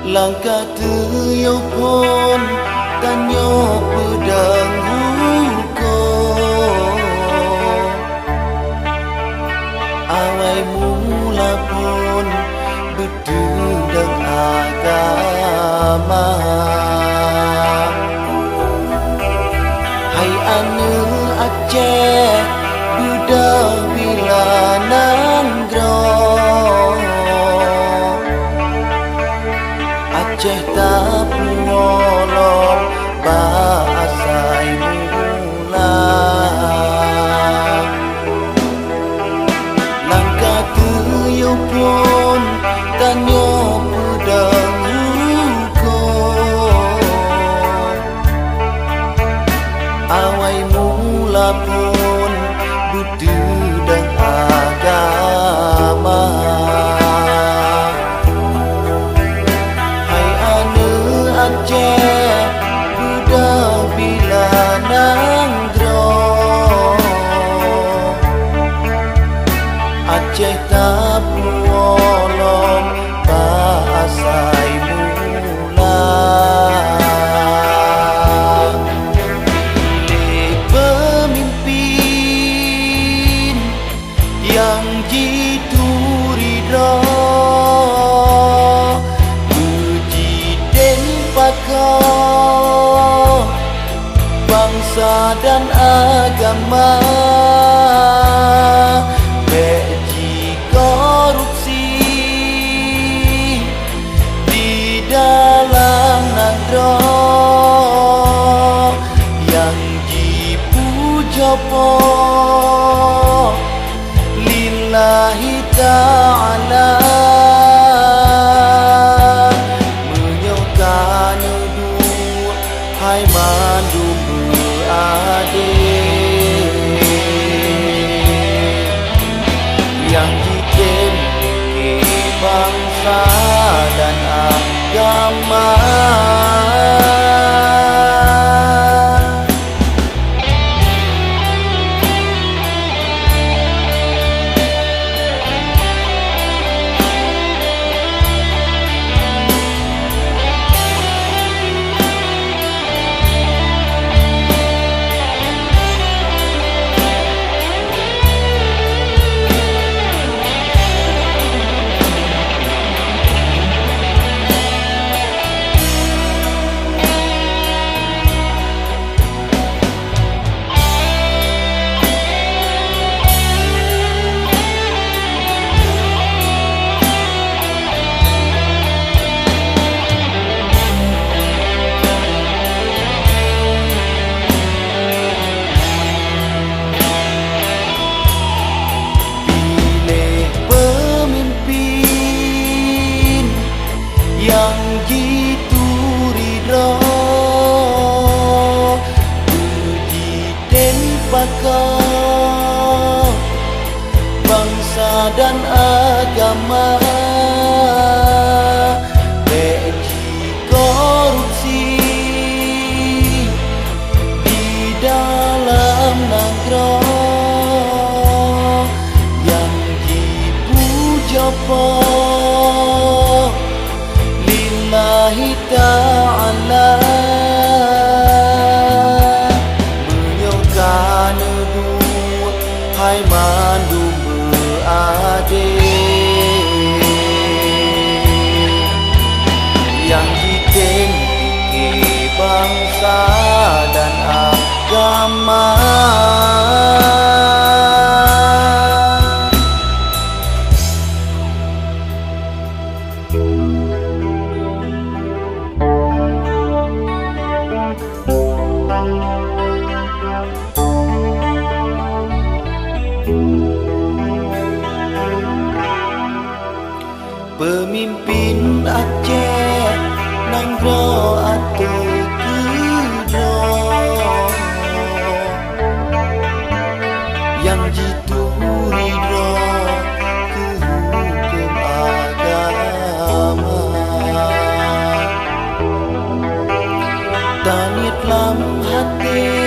Langkah tuyau pun tanyo pedang huko awai mula pun bedudang agama hai ane Aceh budak bila nanggro Aceh tak puolong bahasai mula langkah tuyau pun tanyo pedang huko awai mula pun bedudang agama Aceh budak bila nanggro Aceh tak puolong bahasai mula pemimpin yang jitu ridho bangsa dan agama beji korupsi di dalam negara yang dipujopo lillahi ta'ala menyokkan hai mandu adik yang ditemui bangsa dan agama yang jitu ridho puji dan pakar bangsa dan agama beji korupsi di dalam negara yang dipujopo lillahi ta'ala menyokkan dua hai mandu adik yang ditemui bangsa dan agama pemimpin Aceh nanggro atau kudro yang jitu ridho ke hukum agama tanit lam hati